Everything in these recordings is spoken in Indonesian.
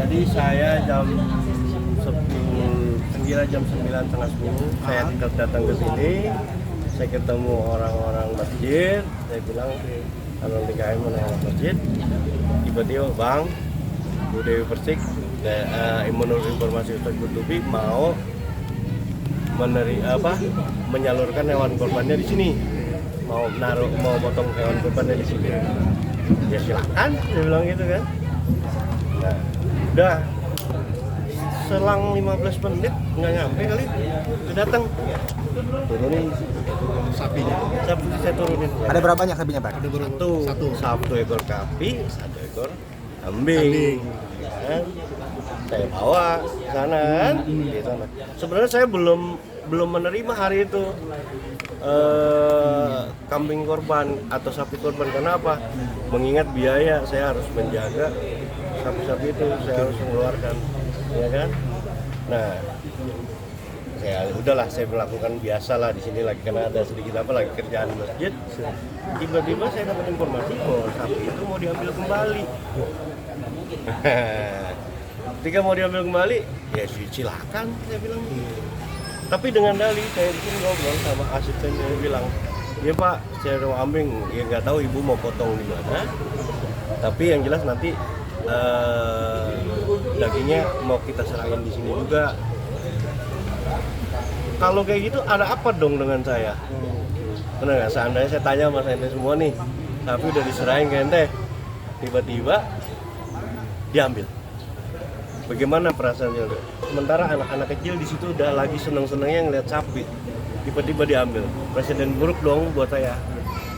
Jadi saya jam 10, kira jam 9 setengah 10 saya datang ke sini. Saya ketemu orang-orang masjid. Saya bilang kalau DKM menolak masjid. Tiba-tiba Bang, Bu Dewi Persik, menurut informasi Ustaz Kutubi mau menyalurkan hewan korbannya di sini. Mau potong hewan korbannya di sini. Ya silakan, dia bilang gitu kan. Nah, udah selang 15 menit nggak nyampe kali dia datang turunin sapinya. Sapi saya turunin. Ada berapa banyak sapinya, Pak? Ada satu ekor sapi, satu ekor kambing. Ya, saya bawa ke sana kan, di sana. Sebenarnya saya belum menerima hari itu kambing korban atau sapi korban. Kenapa? Mengingat biaya saya harus menjaga sapi-sapi itu, saya harus mengeluarkan, ya kan? Nah, saya melakukan biasalah di sini lagi karena ada sedikit lagi kerjaan masjid. Tiba-tiba saya dapat informasi bahwa sapi itu mau diambil kembali. Ketika mau diambil kembali, ya silakan saya bilang. Tapi dengan dalih saya bikin ngobrol sama asisten, saya bilang, ya Pak, saya mau kambing, ya nggak tahu ibu mau potong di mana. Tapi yang jelas nanti dagingnya mau kita serahin di sini juga. Kalau kayak gitu ada apa dong dengan saya? Benar nggak? Seandainya saya tanya sama ente semua nih, tapi udah diserahin ke ente, tiba-tiba diambil. Bagaimana perasaannya? Sementara anak-anak kecil di situ udah lagi seneng-senengnya ngeliat sapi, tiba-tiba diambil. Presiden buruk dong buat saya.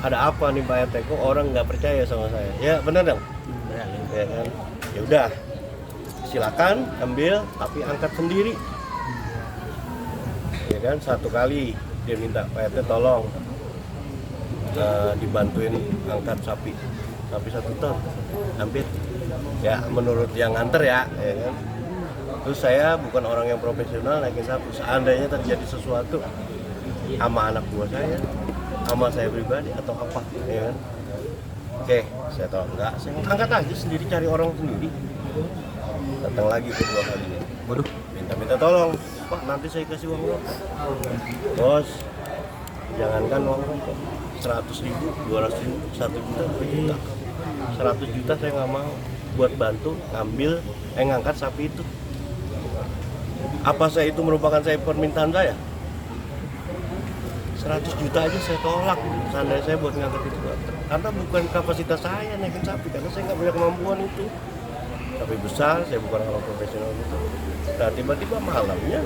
Ada apa nih Pak RT? Kok orang nggak percaya sama saya? Ya benar dong. Ya kan? Ya udah, silakan ambil, tapi angkat sendiri. Ya kan? Satu kali dia minta Pak RT tolong dibantuin angkat sapi 1 ton, ambil. Ya menurut yang nganter ya kan. Terus saya bukan orang yang profesional naikin sapi. Seandainya terjadi sesuatu sama anak buah saya, sama saya pribadi atau apa, ya kan? Oke, saya tahu enggak, saya angkat aja sendiri, cari orang sendiri. Datang lagi kedua kalinya. Waduh, Minta tolong, Pak, nanti saya kasih uang rokok. Bos, jangankan uang rokok, 100.000, 200.000, 1 juta, 2 juta. 100 juta saya nggak mau buat bantu ngangkat sapi itu. Apa saya itu merupakan permintaan saya? 100 juta aja saya tolak, seandainya saya buat ngangkat itu. Karena bukan kapasitas saya naikin sapi, karena saya nggak punya kemampuan itu. Sapi besar, saya bukan orang profesional gitu. Nah tiba-tiba malamnya,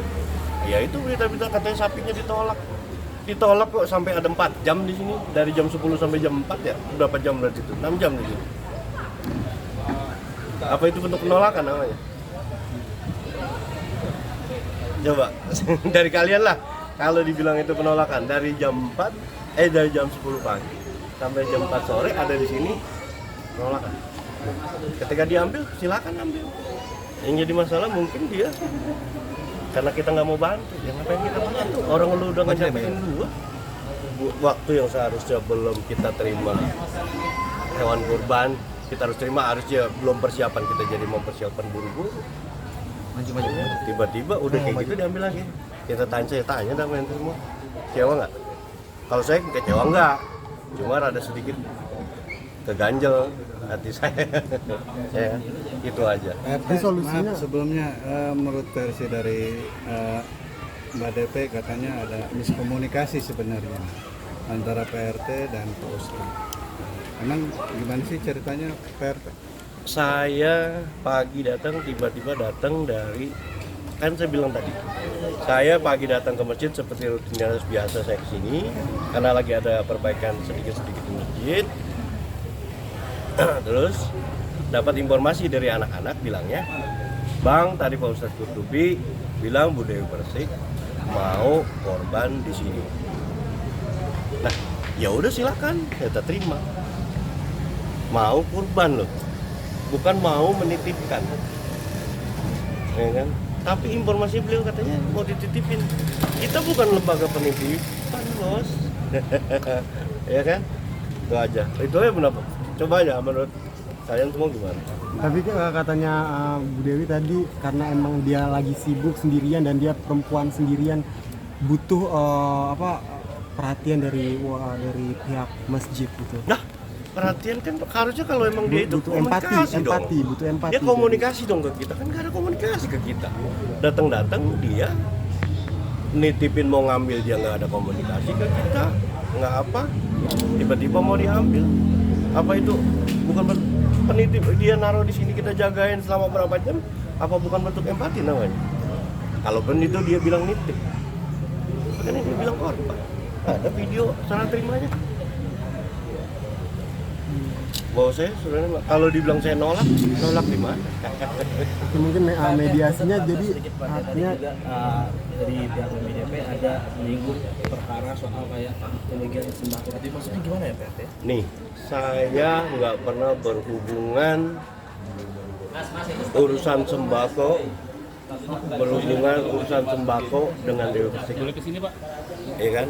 ya itu berita-berita katanya sapinya ditolak kok, sampai ada 4 jam di sini, dari jam 10 sampai jam 4 ya, berapa jam berarti itu? 6 jam di sini. Apa itu bentuk penolakan namanya? Coba dari kalian lah, kalau dibilang itu penolakan dari jam 10 pagi sampai jam 4 sore ada di sini, penolakan. Ketika diambil, silakan ambil. Yang jadi masalah mungkin dia karena kita nggak mau bantu, ya ngapain kita bantu? Orang lu udah ngejapain gua. Waktu yang seharusnya belum kita terima hewan kurban, kita harus terima, harusnya belum persiapan, kita jadi mempersiapkan buru-buru. Tiba-tiba udah kayak gitu diambil lagi. Saya tanya sama yang semua, kecewa nggak? Kalau saya kecewa nggak, cuma ada sedikit keganjel hati saya. Ya, itu aja. Solusinya sebelumnya menurut versi dari Mbak DP katanya ada miskomunikasi sebenarnya antara PRT dan Pak Ustaz. Emang gimana sih ceritanya PRT? Saya pagi datang, tiba-tiba datang dari, kan saya bilang tadi, saya pagi datang ke masjid seperti rutinitas biasa saya kesini karena lagi ada perbaikan sedikit-sedikit di masjid. Terus dapat informasi dari anak-anak bilangnya, Bang, tadi Pak Ustaz Kutubi bilang Bu Dewi Persik mau korban di sini. Nah, ya udah silakan, kita terima. Mau kurban loh, bukan mau menitipkan, ya kan? Tapi informasi beliau katanya mau dititipin. Kita bukan lembaga penitipan, bos. Ya kan? Itu aja. Itu aja benar. Coba aja menurut Kalian semua gimana? Tapi katanya Bu Dewi tadi karena emang dia lagi sibuk sendirian dan dia perempuan sendirian butuh perhatian dari pihak masjid gitu. Nah, perhatian kan harusnya kalau emang dia itu butuh komunikasi dong. butuh empati. Dia komunikasi dong ke kita, kan gak ada komunikasi ke kita. Datang dia nitipin mau ngambil, dia nggak ada komunikasi ke kita, nggak apa, tiba-tiba mau diambil. Apa itu bukan penitip, dia naruh di sini kita jagain selama berapa jam? Apa bukan bentuk empati namanya? Kalaupun itu dia bilang nitip, kan dia bilang korban. Ada video serah terimanya. Bahwa saya sebenarnya kalau dibilang saya nolak di mana? Mungkin mediasinya jadi Tadi artinya juga dari pihak BDP ada menyinggung perkara soal kayak pembagian sembako. Tapi maksudnya gimana ya Pak? Nih, saya nggak pernah berhubungan urusan sembako dengan Dewi Persik. Boleh kesini Pak? Iya kan?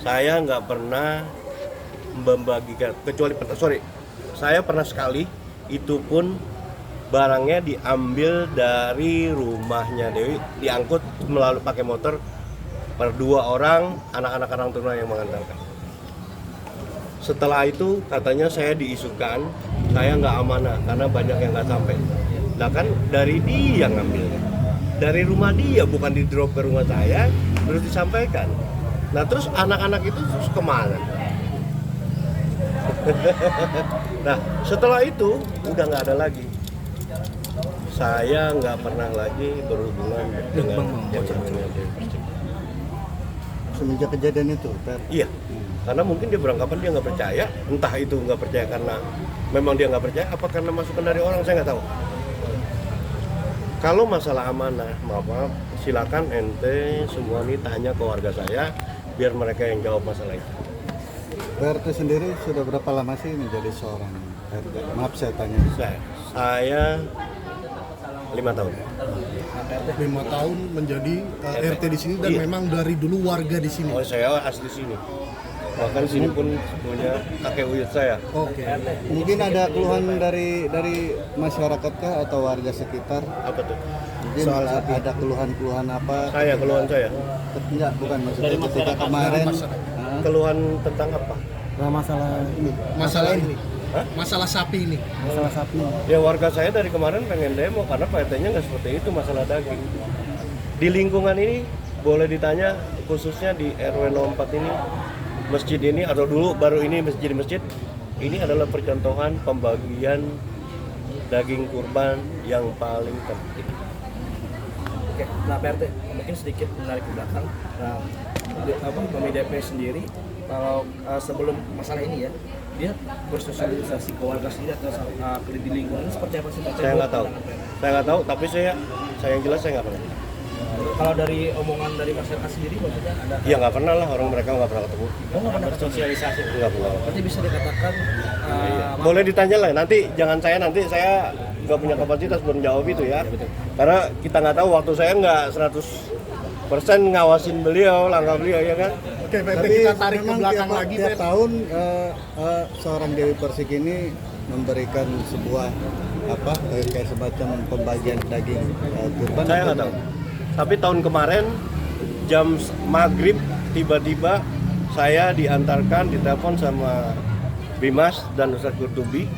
Saya nggak pernah membagikan, saya pernah sekali, itu pun barangnya diambil dari rumahnya Dewi, diangkut melalui pakai motor per 2 orang, anak-anak orang tua yang mengantarkan. Setelah itu katanya saya diisukan saya nggak amanah karena banyak yang nggak sampai. Nah kan dari dia ngambilnya, dari rumah dia, bukan di drop ke rumah saya terus disampaikan. Nah terus anak-anak itu terus kemana? Nah setelah itu udah nggak ada lagi. Saya nggak pernah lagi berhubungan dengan yang namanya Dewi Persik. Semenjak kejadian itu, Per. Iya, karena mungkin dia beranggapan dia nggak percaya, entah itu nggak percaya karena memang dia nggak percaya, apa karena masukan dari orang, saya nggak tahu. Kalau masalah amanah, maaf, silakan ente semua ini tanya ke warga saya, biar mereka yang jawab masalah itu. PRT sendiri sudah berapa lama sih menjadi seorang RT? Maaf saya tanya. Saya 5 tahun. 5 tahun menjadi RT di sini dan Iya. memang dari dulu warga di sini. Oh saya asli sini. Bahkan sini pun punya kakek uyut saya. Oke. Mungkin ada keluhan dari masyarakat atau warga sekitar? Apa tuh? Mungkin ada keluhan-keluhan apa? Keluhan saya. Enggak, bukan maksudnya ketika kemarin. Keluhan tentang apa? masalah ini, Masalah ini. Hah? Masalah sapi ini. masalah sapi. Ya warga saya dari kemarin pengen demo karena PRT-nya nggak seperti itu masalah daging. Di lingkungan ini boleh ditanya khususnya di RW 04 ini, masjid ini atau dulu baru ini masjid ini adalah percontohan pembagian daging kurban yang paling penting. Oke, nah PRT mungkin sedikit menarik ke belakang. Nah, PMIDP sendiri kalau sebelum masalah ini ya, dia bersosialisasi ke warga sendiri atau di lingkungan seperti apa sih? Saya nggak tahu. Saya nggak tahu, tapi saya yang jelas saya nggak pernah. Kalau dari omongan dari masyarakat sendiri maksudnya ada? Ya nggak pernah lah, orang mereka nggak pernah ketemu. Oh, nggak pernah bersosialisasi. Nggak pernah. Berarti bisa dikatakan Boleh ditanya lah, nanti saya nggak punya kapasitas buat jawab itu ya. Karena kita nggak tahu, waktu saya nggak 100% ngawasin beliau, langkah beliau ya kan. Oke, PRT Tapi kita tarik ke memang belakang lagi. tiap PRT. tahun seorang Dewi Persik ini memberikan sebuah kayak semacam pembagian daging kurban. Saya nggak tahu. Tapi tahun kemarin jam maghrib tiba-tiba saya diantarkan, ditelepon sama Bimas dan Ustadz Kurtubi.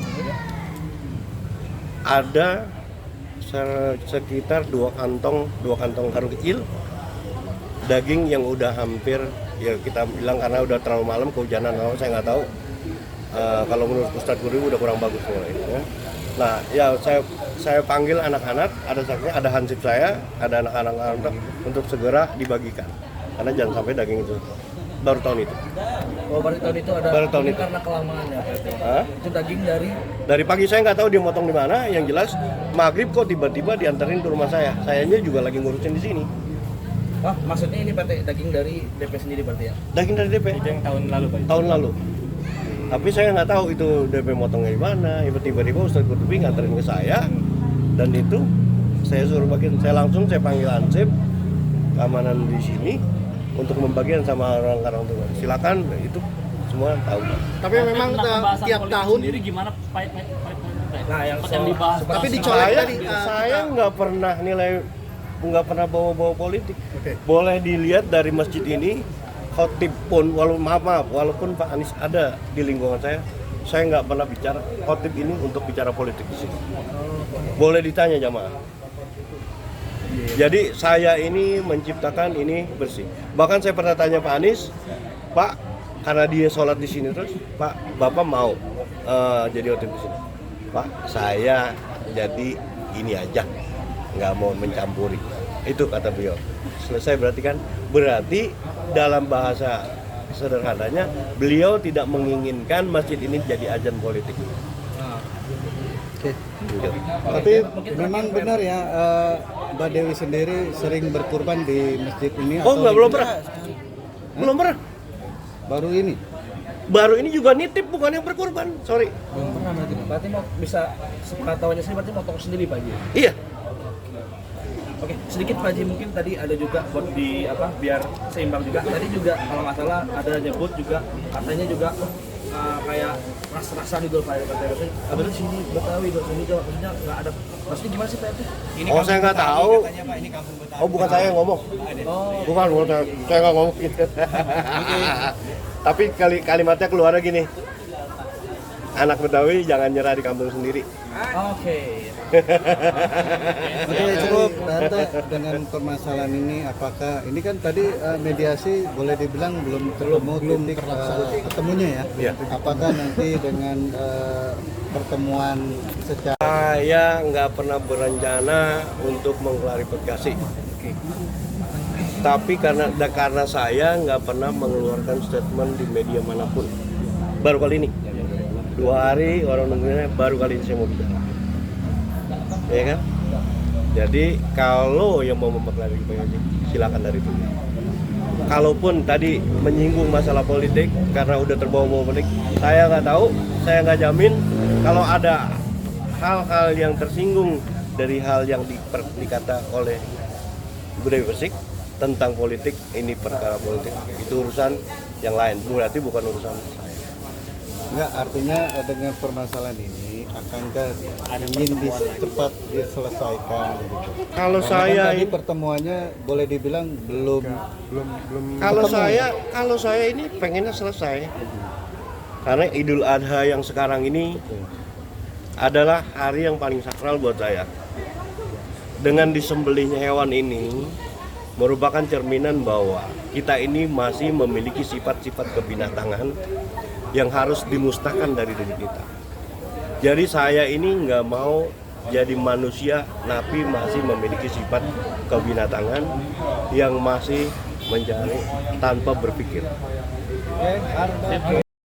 Ada sekitar 2 kantong karung kecil daging yang udah hampir, ya kita bilang karena udah terlalu malam kehujanan, saya nggak tahu. Kalau menurut Ustadz Kurtubi udah kurang bagus semua itu ya. Nah, ya saya panggil anak-anak, ada hansip saya, ada anak-anak untuk segera dibagikan. Karena jangan sampai daging itu baru tahun itu. oh berarti tahun itu ada Baru tahun mungkin itu. karena kelamaan ya PRT. Hah? Itu daging Dari pagi saya nggak tahu dia motong di mana, yang jelas maghrib kok tiba-tiba diantarin ke rumah saya. Sayanya juga lagi ngurusin di sini. maksudnya ini PRT daging dari DP sendiri berarti ya? Daging dari DP. Itu yang tahun lalu Pak? Tahun lalu. Tapi saya nggak tahu itu DP motongnya di mana. Tiba-tiba Ustadz Kurtubi nganterin ke saya, dan itu saya suruh bagian. Saya panggil ansip keamanan di sini untuk membagian sama orang-orang tua. Silakan, itu semua tahu. Tapi memang tiap tahun sendiri gimana Pak? Nah, yang Yang dibahas. Tapi dicolek Saya tadi. saya nggak pernah nggak pernah bawa-bawa politik. Oke. Boleh dilihat dari masjid ini, khotib pun walaupun Pak Anies ada di lingkungan saya nggak pernah bicara khotib ini untuk bicara politik di sini. Boleh ditanya jamaah. Jadi saya ini menciptakan ini bersih. Bahkan saya pernah tanya Pak Anies, Pak, karena dia sholat di sini terus, Pak, Bapak mau jadi khotib di sini? Pak, saya jadi ini aja, nggak mau mencampuri. Itu kata beliau. Selesai berarti dalam bahasa sederhananya beliau tidak menginginkan masjid ini jadi ajang politik. Gitu. Tapi memang benar ya, Mbak Dewi sendiri sering berkurban di masjid ini? Oh enggak, belum pernah. Belum pernah. Baru ini? Baru ini juga nitip, bukan yang berkorban. Sorry. berarti mau bisa sepengetahuannya sendiri berarti motong sendiri Pak Haji. Iya. Oke, sedikit Pak Haji, mungkin tadi ada juga buat di biar seimbang juga. Tadi juga kalau nggak salah ada nyebut juga katanya juga kayak rasa-rasa Idul Fitri katanya. Ada di sini Betawi, di sini Jawa, maksudnya nggak ada. Maksudnya gimana sih Pak Haji? Oh saya nggak tahu. Oh bukan saya yang ngomong. Bukan saya nggak ngomong gitu. Tapi kalimatnya keluarnya gini. Anak Betawi jangan nyerah di kampung sendiri. Oke. Oke, cukup Tante dengan permasalahan ini. Apakah ini kan tadi mediasi boleh dibilang belum titik ketemunya ya? Iya. Apakah nanti dengan pertemuan secara Saya nggak pernah berencana untuk mengklarifikasi. Tapi karena saya nggak pernah mengeluarkan statement di media manapun. Baru kali ini. 2 hari orang nungguinnya, baru kali ini saya mau bicara. Ya kan? Jadi kalau yang mau memperklarifikasi silakan dari itu. Kalaupun tadi menyinggung masalah politik karena udah terbawa-bawa politik, saya nggak tahu, saya nggak jamin kalau ada hal-hal yang tersinggung dari hal yang dikata oleh Bu Dewi Persik tentang politik, ini perkara politik, itu urusan yang lain, berarti bukan urusan saya. enggak, artinya dengan permasalahan ini akankah ingin cepat diselesaikan gitu. Kalau Karena saya kan tadi ini pertemuannya boleh dibilang belum kalau saya ini pengennya selesai. Karena Idul Adha yang sekarang ini adalah hari yang paling sakral buat saya. Dengan disembelihnya hewan ini merupakan cerminan bahwa kita ini masih memiliki sifat-sifat kebinatangan yang harus dimusnahkan dari diri kita. Jadi saya ini nggak mau jadi manusia tapi masih memiliki sifat kebinatangan yang masih mencari tanpa berpikir.